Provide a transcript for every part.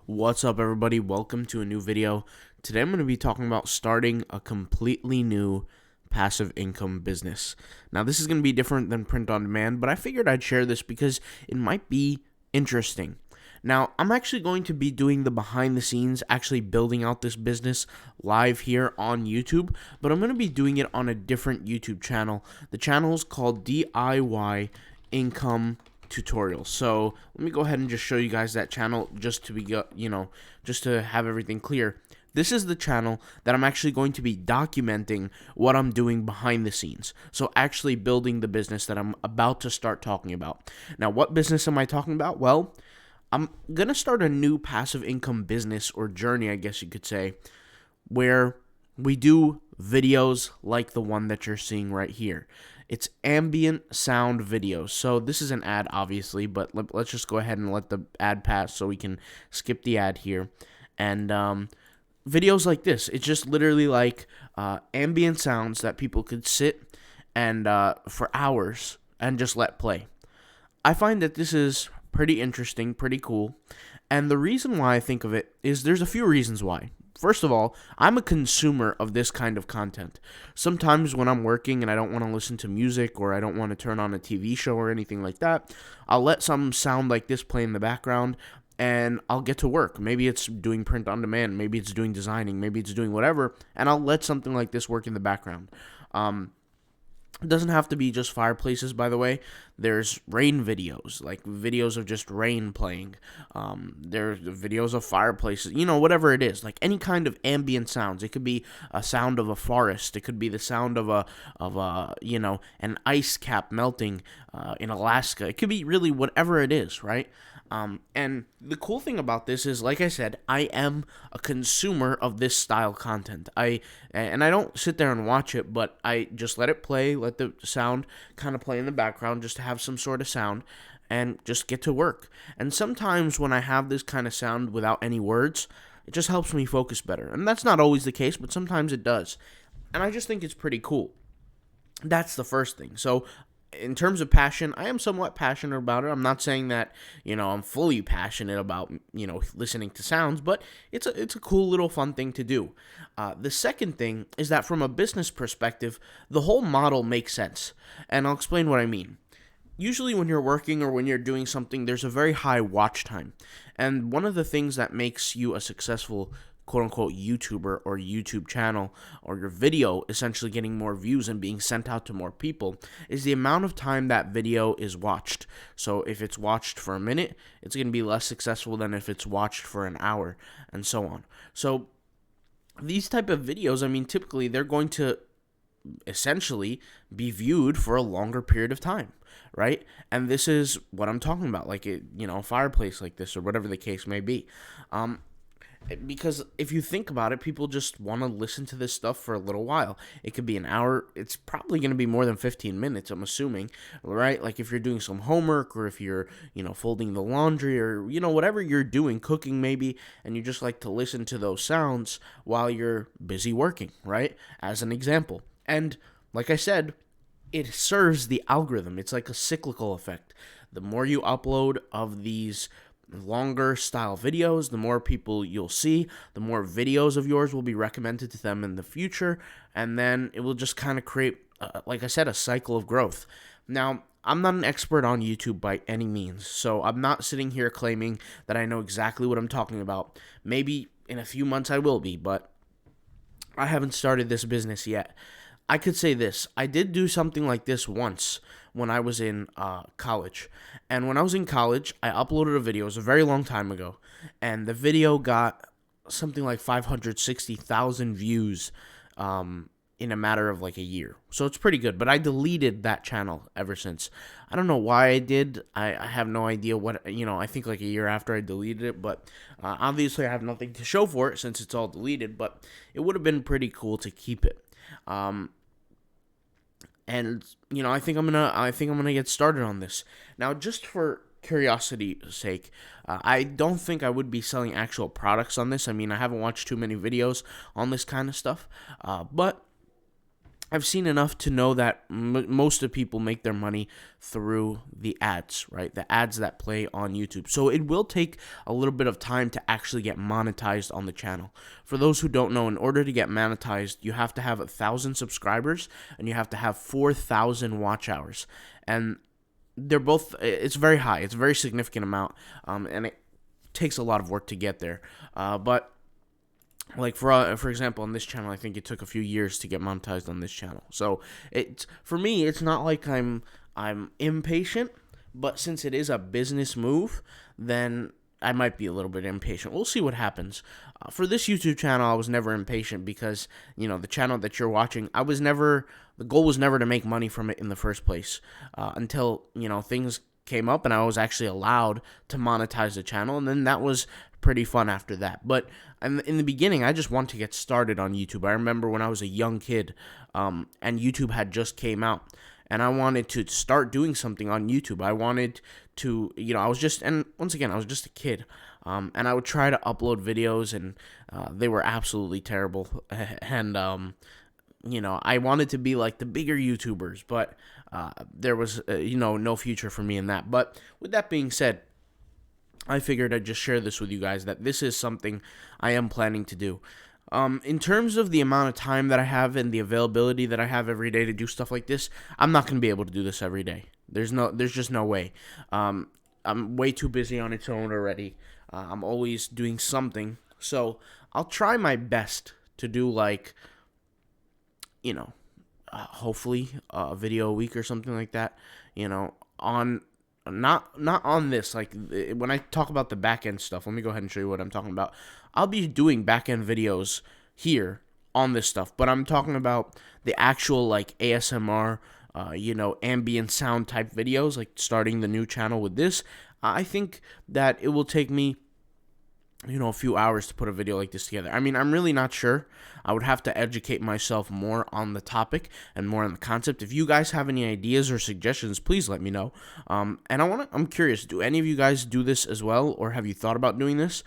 What's up, everybody? Welcome to a new video. Today I'm going to be talking about starting a completely new passive income business. Now, this is going to be different than print on demand, but I figured I'd share this because it might be interesting. Now, I'm actually going to be doing the behind the scenes, actually building out this business live here on YouTube, but I'm going to be doing it on a different YouTube channel. The channel is called DIY Income Tutorials. So let me go ahead and just show you guys that channel just to be, just to have everything clear. This is the channel that I'm actually going to be documenting what I'm doing behind the scenes. So actually building the business that I'm about to start talking about. Now, what business am I talking about? Well, I'm going to start a new passive income business or journey, I guess you could say, where we do videos like the one that you're seeing right here. It's ambient sound videos. So this is an ad, obviously, but let's just go ahead and let the ad pass so we can skip the ad here. And videos like this, it's just literally like ambient sounds that people could sit and for hours and just let play. I find that this is pretty interesting, pretty cool. And the reason why I think of it is there's a few reasons why. First of all, I'm a consumer of this kind of content. Sometimes when I'm working and I don't want to listen to music or I don't want to turn on a TV show or anything like that, I'll let some sound like this play in the background and I'll get to work. Maybe it's doing print on demand, maybe it's doing designing, maybe it's doing whatever, and I'll let something like this work in the background. It doesn't have to be just fireplaces, by the way. There's rain videos, like videos of just rain playing. There's videos of fireplaces, whatever it is, like any kind of ambient sounds. It could be a sound of a forest. It could be the sound of an ice cap melting in Alaska. It could be really whatever it is, right? And the cool thing about this is, like I said, I am a consumer of this style content. I don't sit there and watch it, but I just let it play, let the sound kind of play in the background just to have some sort of sound and just get to work. And sometimes when I have this kind of sound without any words, it just helps me focus better. And that's not always the case, but sometimes it does. And I just think it's pretty cool. That's the first thing. So in terms of passion, I am somewhat passionate about it. I'm not saying that, I'm fully passionate about, listening to sounds, but it's a cool little fun thing to do. The second thing is that from a business perspective, the whole model makes sense. And I'll explain what I mean. Usually when you're working or when you're doing something, there's a very high watch time. And one of the things that makes you a successful quote-unquote YouTuber or YouTube channel or your video essentially getting more views and being sent out to more people is the amount of time that video is watched. So if it's watched for a minute, it's going to be less successful than if it's watched for an hour and so on. So these type of videos, typically they're going to essentially be viewed for a longer period of time, right? And this is what I'm talking about, like a fireplace like this or whatever the case may be. Because if you think about it, people just want to listen to this stuff for a little while. It could be an hour. It's probably going to be more than 15 minutes, I'm assuming, right? Like if you're doing some homework or if you're, folding the laundry or, whatever you're doing, cooking maybe, and you just like to listen to those sounds while you're busy working, right? As an example. And like I said, it serves the algorithm. It's like a cyclical effect. The more you upload of these longer style videos, the more people you'll see, the more videos of yours will be recommended to them in the future, and then it will just kind of create, like I said, a cycle of growth. Now, I'm not an expert on YouTube by any means, so I'm not sitting here claiming that I know exactly what I'm talking about. Maybe in a few months I will be, but I haven't started this business yet. I could say this. I did do something like this once when I was in college. And when I was in college, I uploaded a video. It was a very long time ago. And the video got something like 560,000 views in a matter of like a year. So it's pretty good. But I deleted that channel ever since. I don't know why I did. I have no idea what, I think like a year after I deleted it. But obviously I have nothing to show for it since it's all deleted. But it would have been pretty cool to keep it. And I think I'm gonna get started on this now. Just for curiosity's sake, I don't think I would be selling actual products on this. I haven't watched too many videos on this kind of stuff, but I've seen enough to know that most of people make their money through the ads, right? The ads that play on YouTube. So it will take a little bit of time to actually get monetized on the channel. For those who don't know, in order to get monetized, you have to have 1,000 subscribers and you have to have 4,000 watch hours. And they're both, it's very high. It's a very significant amount. And it takes a lot of work to get there. But like for example, on this channel, I think it took a few years to get monetized on this channel. So for me, it's not like I'm impatient, but since it is a business move, then I might be a little bit impatient. We'll see what happens. For this YouTube channel, I was never impatient because, the channel that you're watching, the goal was never to make money from it in the first place, until, things came up and I was actually allowed to monetize the channel, and then that was pretty fun after that. But in the beginning, I just wanted to get started on YouTube. I remember when I was a young kid, and YouTube had just came out, and I wanted to start doing something on YouTube. I wanted to, I was just a kid, and I would try to upload videos, and they were absolutely terrible, and I wanted to be like the bigger YouTubers, but there was, no future for me in that. But with that being said, I figured I'd just share this with you guys, that this is something I am planning to do. In terms of the amount of time that I have and the availability that I have every day to do stuff like this, I'm not going to be able to do this every day. There's just no way. I'm way too busy on its own already. I'm always doing something. So I'll try my best to do hopefully a video a week or something like that, on not on this. Like, when I talk about the back end stuff, let me go ahead and show you what I'm talking about. I'll be doing back end videos here on this stuff, but I'm talking about the actual ASMR, ambient sound type videos, like starting the new channel with this. I think that it will take me a few hours to put a video like this together. I mean, I'm really not sure. I would have to educate myself more on the topic and more on the concept. If you guys have any ideas or suggestions, please let me know. And I'm curious, do any of you guys do this as well, or have you thought about doing this?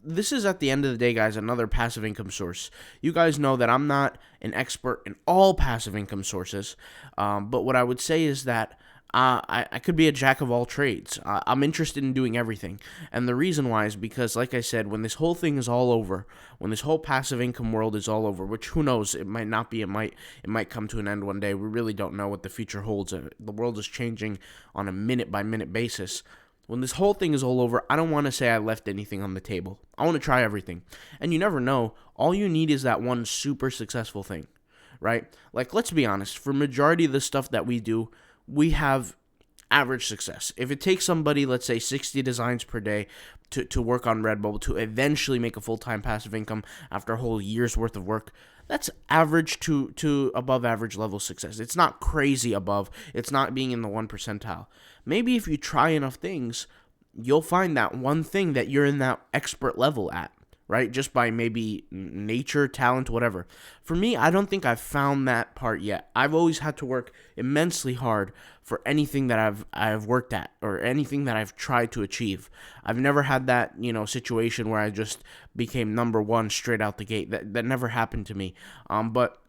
This is, at the end of the day, guys, another passive income source. You guys know that I'm not an expert in all passive income sources, but what I would say is that I could be a jack of all trades. I'm interested in doing everything. And the reason why is because, like I said, when this whole thing is all over, when this whole passive income world is all over, which who knows, it might not be, it might come to an end one day. We really don't know what the future holds. The world is changing on a minute-by-minute basis. When this whole thing is all over, I don't want to say I left anything on the table. I want to try everything. And you never know. All you need is that one super successful thing, right? Like, let's be honest. For majority of the stuff that we do, we have average success. If it takes somebody, let's say, 60 designs per day to work on Redbubble to eventually make a full-time passive income after a whole year's worth of work, that's average to above average level success. It's not crazy above. It's not being in the 1 percentile. Maybe if you try enough things, you'll find that one thing that you're in that expert level at, right? Just by maybe nature, talent, whatever. For me, I don't think I've found that part yet. I've always had to work immensely hard for anything that I've worked at or anything that I've tried to achieve. I've never had that, situation where I just became number one straight out the gate. That never happened to me. But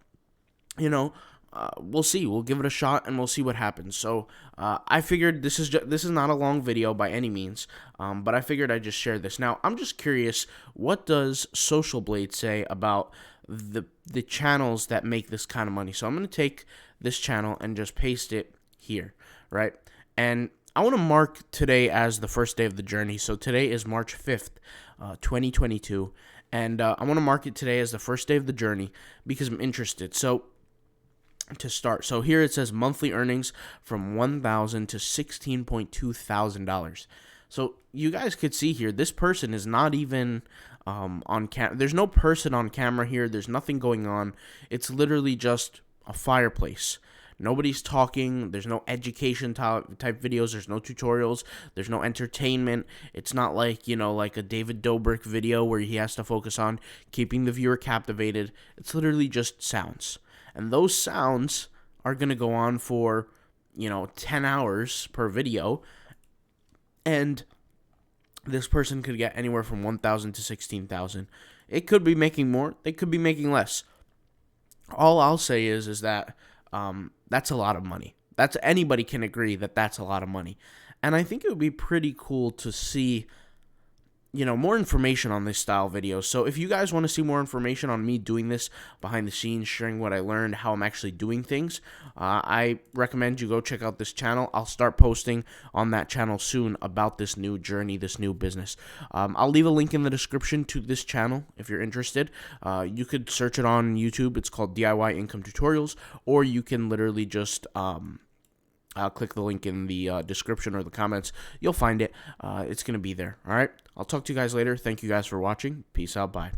we'll see. We'll give it a shot and we'll see what happens. So I figured this is not a long video by any means, but I figured I'd just share this. Now, I'm just curious, what does Social Blade say about the channels that make this kind of money? So I'm going to take this channel and just paste it here, right? And I want to mark today as the first day of the journey. So today is March 5th, 2022, and I want to mark it today as the first day of the journey because I'm interested. So to start, so here it says monthly earnings from $1,000 to $16,200. So you guys could see here, this person is not even on camera. There's no person on camera here. There's nothing going on. It's literally just a fireplace. Nobody's talking. There's no education type videos. There's no tutorials. There's no entertainment. It's not like, like a David Dobrik video where he has to focus on keeping the viewer captivated. It's literally just sounds. And those sounds are going to go on for, 10 hours per video. And this person could get anywhere from $1,000 to $16,000. It could be making more. They could be making less. All I'll say is that that's a lot of money. That's anybody can agree that that's a lot of money, and I think it would be pretty cool to see more information on this style videos. So if you guys want to see more information on me doing this behind the scenes, sharing what I learned, how I'm actually doing things, I recommend you go check out this channel. I'll start posting on that channel soon about this new journey, this new business. I'll leave a link in the description to this channel if you're interested. You could search it on YouTube. It's called DIY Income Tutorials, or you can literally just click the link in the description or the comments. You'll find it. It's going to be there. All right. I'll talk to you guys later. Thank you guys for watching. Peace out. Bye.